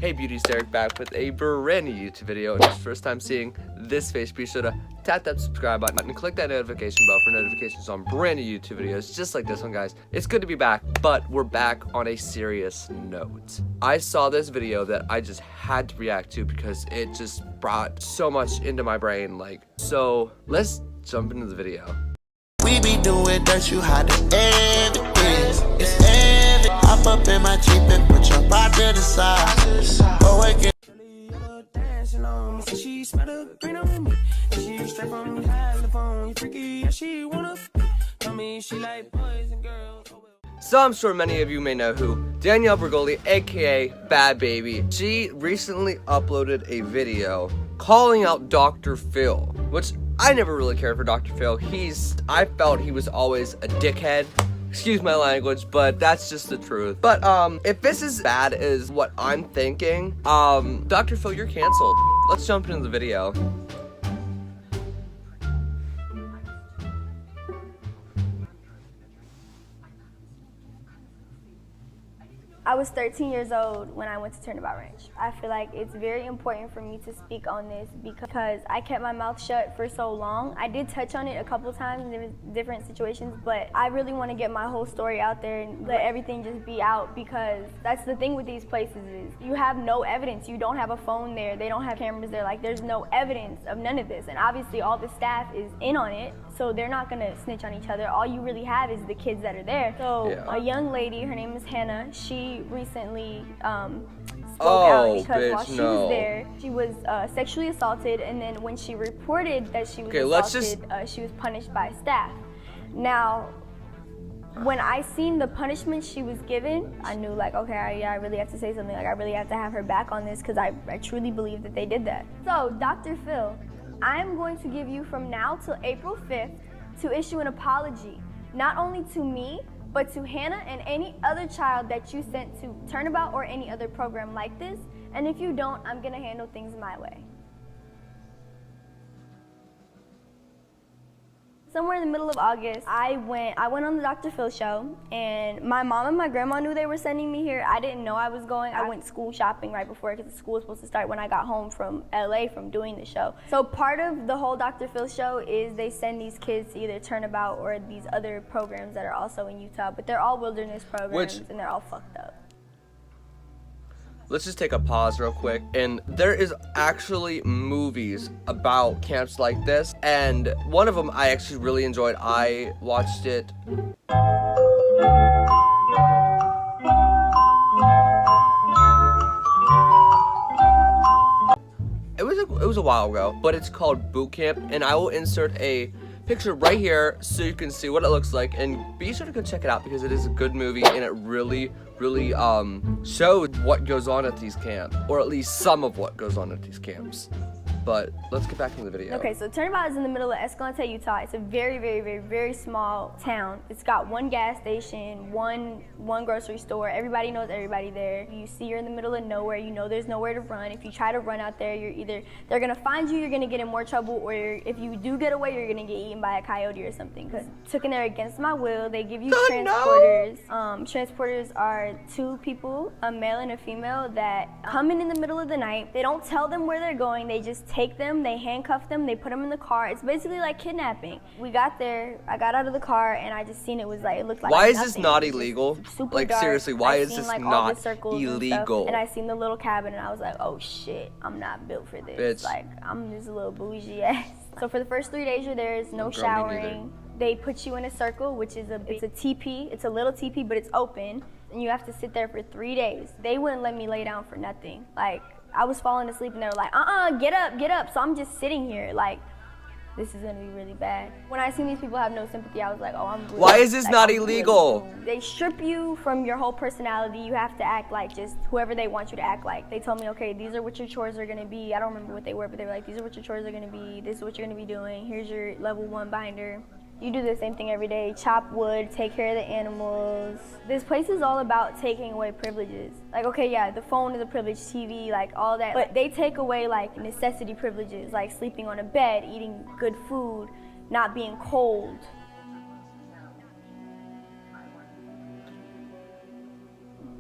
Hey beauties, Derek back with a brand new YouTube video. And if it's your first time seeing this face, be sure to tap that subscribe button and click that notification bell for notifications on brand new YouTube videos just like this one, guys. It's good to be back, but we're back on a serious note. I saw this video that I just had to react to because it just brought so much into my brain. So let's jump into the video. We be doing dirt, you hide the evidence. It's evident. Hop up in my Jeep and put your body to the side. Oh, again. Dancing on me, she smell the green on me. She straight from California, freaky, yeah, she wanna. Tell me she like boys and girls. So I'm sure many of you may know who Danielle Bergoli, aka BHABIE. She recently uploaded a video calling out Dr. Phil, which I never really cared for Dr. Phil. I felt he was always a dickhead. Excuse my language, but that's just the truth. But if this is bad as what I'm thinking, Dr. Phil, you're canceled. Let's jump into the video. I was 13 years old when I went to Turnabout Ranch. I feel like it's very important for me to speak on this because I kept my mouth shut for so long. I did touch on it a couple times in different situations, but I really want to get my whole story out there and let everything just be out, because that's the thing with these places is you have no evidence. You don't have a phone there. They don't have cameras there. Like, there's no evidence of none of this. And obviously all the staff is in on it, so they're not going to snitch on each other. All you really have is the kids that are there. So a young lady, her name is Hannah, she recently spoke out because while she was there, she was sexually assaulted, and then when she reported that she was assaulted, she was punished by staff. Now, when I seen the punishment she was given, I knew, like, okay, I really have to say something. Like, I really have to have her back on this because I truly believe that they did that. So, Dr. Phil, I'm going to give you from now till April 5th to issue an apology, not only to me, but to Hannah and any other child that you sent to Turnabout or any other program like this. And if you don't, I'm gonna handle things my way. Somewhere in the middle of August, I went on the Dr. Phil show, and my mom and my grandma knew they were sending me here. I didn't know I was going. I went school shopping right before because the school was supposed to start when I got home from LA from doing the show. So part of the whole Dr. Phil show is they send these kids to either Turnabout or these other programs that are also in Utah, but they're all wilderness programs and they're all fucked up. Let's just take a pause real quick. And there is actually movies about camps like this, and one of them I actually really enjoyed. I watched it. It was a while ago, but it's called Boot Camp, and I will insert a picture right here so you can see what it looks like, and be sure to go check it out because it is a good movie and it really shows what goes on at these camps, or at least some of what goes on at these camps. But let's get back to the video. Okay, so Turnabout is in the middle of Escalante, Utah. It's a very small town. It's got one gas station, one grocery store. Everybody knows everybody there. You see you're in the middle of nowhere. You know there's nowhere to run. If you try to run out there, they're gonna find you, you're gonna get in more trouble, or if you do get away, you're gonna get eaten by a coyote or something. Because took in there against my will. They give you transporters. Transporters are two people, a male and a female, that come in the middle of the night. They don't tell them where they're going. They just take them, they handcuff them, they put them in the car. It's basically like kidnapping. We got there, I got out of the car, and I just seen it looked like why is nothing. this not illegal? Like, dark. Seriously, why is this not illegal? And I seen the little cabin, and I was like, oh shit, I'm not built for this. Bitch. Like, I'm just a little bougie ass. So for the first 3 days you're there, is no showering. They put you in a circle, which is it's a teepee. It's a little teepee, but it's open, and you have to sit there for 3 days. They wouldn't let me lay down for nothing. Like, I was falling asleep and they were like, get up. So I'm just sitting here like, this is gonna be really bad. When I seen these people have no sympathy, I was like, oh, I'm really, why is this not illegal? They strip you from your whole personality. You have to act like just whoever they want you to act like. They told me, okay, these are what your chores are gonna be. I don't remember what they were, but they were like, these are what your chores are gonna be. This is what you're gonna be doing. Here's your level 1 binder. You do the same thing every day, chop wood, take care of the animals. This place is all about taking away privileges. Like, okay, yeah, the phone is a privilege, TV, like all that, but they take away like necessity privileges, like sleeping on a bed, eating good food, not being cold.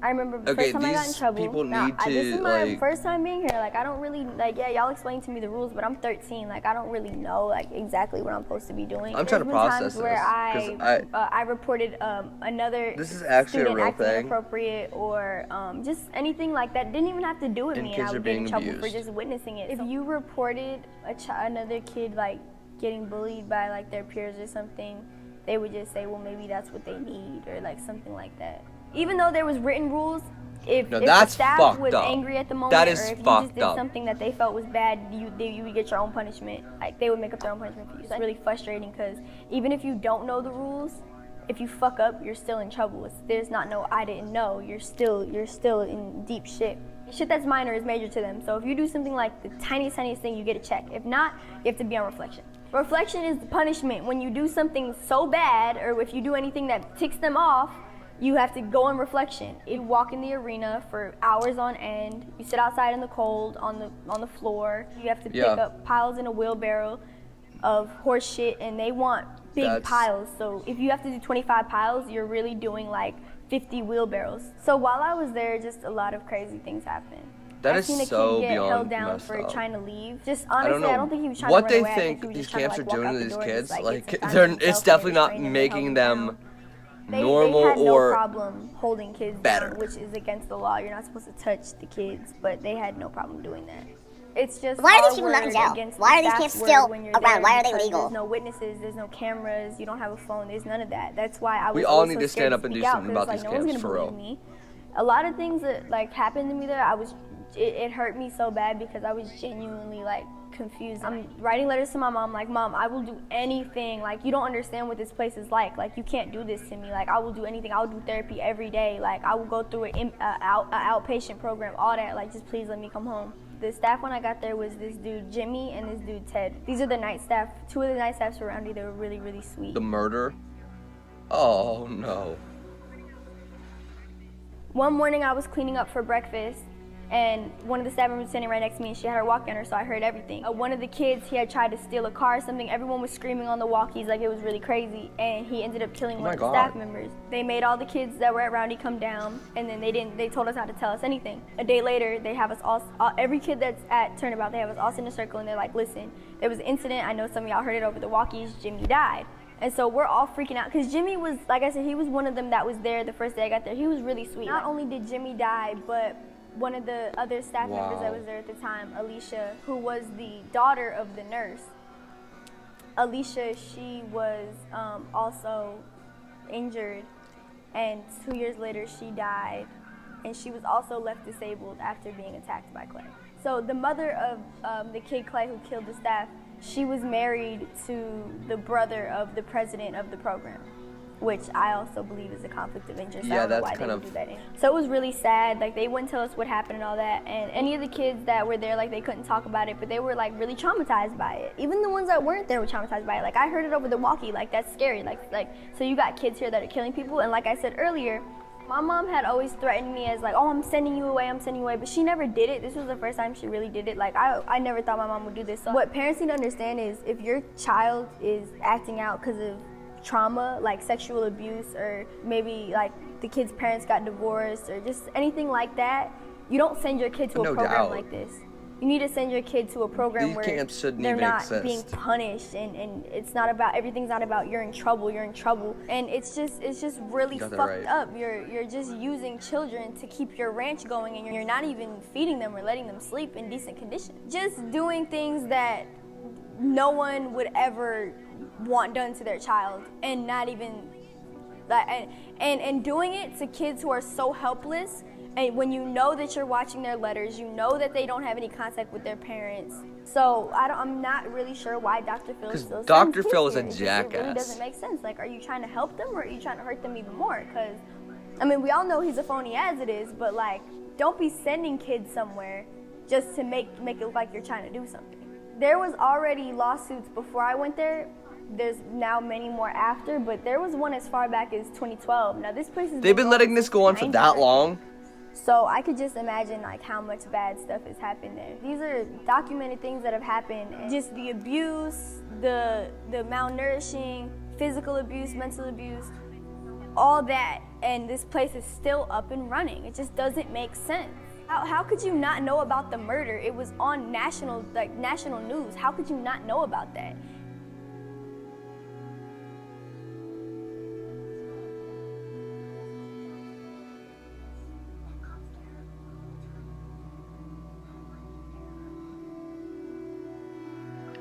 I remember the Okay, first time I got in these trouble. people need to, this is my like- first time being here. Like, I don't really, like, yeah, y'all explained to me the rules, but I'm 13. Like, I don't really know, like, exactly what I'm supposed to be doing. I'm trying to process times where this, 'cause I reported another This is actually a student real acting thing. inappropriate or just anything like that. Didn't even have to do with And me, kids and I are would get in being trouble for abused. just witnessing it. If you reported another kid, like, getting bullied by, like, their peers or something, they would just say, well, maybe that's what they need or, like, something like that. Even though there was written rules, if the that's staff fucked was up. angry at the moment, That is or if you fucked just did up. something that they felt was bad, you would get your own punishment. Like, they would make up their own punishment for you. So it's really frustrating because even if you don't know the rules, if you fuck up, you're still in trouble. There's not no I didn't know. You're still in deep shit. Shit that's minor is major to them. So if you do something like the tiniest thing, you get a check. If not, you have to be on reflection. Reflection is the punishment. When you do something so bad, or if you do anything that ticks them off, you have to go on reflection. You walk in the arena for hours on end. You sit outside in the cold on the floor. You have to pick up piles in a wheelbarrow of horse shit, and they want big piles. So if you have to do 25 piles, you're really doing like 50 wheelbarrows. So while I was there, just a lot of crazy things happened. That I've seen a is so kid get held beyond down messed for up. trying to leave. Just I honestly, don't know I don't think he was trying what to they run away. I think he was these just trying camps to, are like, walk doing out to the these door and kids. just, Like, get some time to it's himself, definitely and not restrain him and making held them down. normal they had no or problem holding kids better. down, which is against the law. You're not supposed to touch the kids, but they had no problem doing that. It's just Why are our these people not in word jail? against Why the are these staff's camps word still when you're around? there, Why are they because legal? There's no witnesses, there's no cameras, you don't have a phone, there's none of that. That's why I was We all always need so to scared stand up and speak do out, something 'cause about it's these like, no one's camps, gonna for believe real. me. A lot of things that like happened to me there, it hurt me so bad because I was genuinely like confused. I'm writing letters to my mom like, Mom, I will do anything. Like, you don't understand what this place is like. Like, you can't do this to me. Like, I will do anything. I'll do therapy every day. Like, I will go through an outpatient program, all that. Like, just please let me come home. The staff when I got there was this dude Jimmy and this dude Ted. These are the night staff. Two of the night staffs around me. They were really, really sweet. The murder? Oh no. One morning I was cleaning up for breakfast, and one of the staff members was standing right next to me, and she had her walkie on her, so I heard everything. One of the kids, he had tried to steal a car or something. Everyone was screaming on the walkies like it was really crazy, and he ended up killing one of the staff members. They made all the kids that were at Roundy come down, and then they told us not to tell us anything. A day later, they have us all, every kid that's at Turnabout, they have us all sit in a circle, and they're like, listen, there was an incident. I know some of y'all heard it over the walkies. Jimmy died. And so we're all freaking out because Jimmy was, like I said, he was one of them that was there the first day I got there. He was really sweet. Not only did Jimmy die, but one of the other staff members that was there at the time, Alicia, who was the daughter of the nurse. Alicia, she was also injured, and 2 years later she died, and she was also left disabled after being attacked by Clay. So the mother of the kid Clay who killed the staff, she was married to the brother of the president of the program, which I also believe is a conflict of interest. Yeah, I don't know that's why kind they of- would do that. So it was really sad. Like, they wouldn't tell us what happened and all that. And any of the kids that were there, like, they couldn't talk about it, but they were like really traumatized by it. Even the ones that weren't there were traumatized by it. Like, I heard it over the walkie. Like, that's scary. Like so you got kids here that are killing people. And like I said earlier, my mom had always threatened me as like, oh, I'm sending you away, but she never did it. This was the first time she really did it. Like, I never thought my mom would do this. So what parents need to understand is if your child is acting out because of trauma, like sexual abuse, or maybe like the kid's parents got divorced, or just anything like that, you don't send your kid to a No program doubt. like this. You need to send your kid to a program These where camps shouldn't they're even not exist. being punished, and it's not about, everything's not about you're in trouble, and it's just really Got that fucked right. up. You're just using children to keep your ranch going, and you're not even feeding them or letting them sleep in decent conditions. Just doing things that no one would ever want done to their child, and not even that, and doing it to kids who are so helpless. And when you know that you're watching their letters, you know that they don't have any contact with their parents. So I'm not really sure why Dr. Phil is still sending Dr. kids Phil is a here. It really jackass. doesn't make sense. Like, are you trying to help them, or are you trying to hurt them even more? Because, I mean, we all know he's a phony as it is, but like, don't be sending kids somewhere just to make it look like you're trying to do something. There was already lawsuits before I went there. There's now many more after, but there was one as far back as 2012. Now this place has They've been going letting this go on for since that 99. long? So I could just imagine like how much bad stuff has happened there. These are documented things that have happened. And just the abuse, the malnourishing, physical abuse, mental abuse, all that and this place is still up and running. It just doesn't make sense. How could you not know about the murder? It was on national news. How could you not know about that?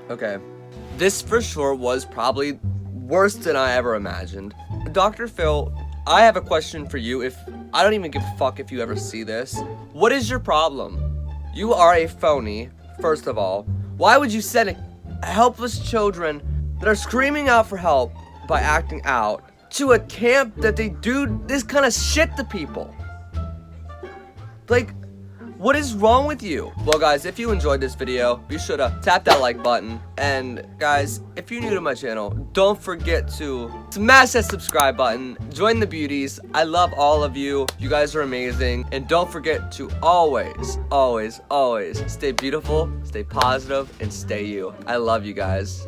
Okay, this for sure was probably worse than I ever imagined. Dr. Phil, I have a question for you. I don't even give a fuck if you ever see this. What is your problem? You are a phony, first of all. Why would you send helpless children that are screaming out for help by acting out to a camp that they do this kind of shit to people? Like, what is wrong with you? Well, guys, if you enjoyed this video, be sure to tap that like button. And guys, if you're new to my channel, don't forget to smash that subscribe button. Join the beauties. I love all of you. You guys are amazing. And don't forget to always, always, always stay beautiful, stay positive, and stay you. I love you guys.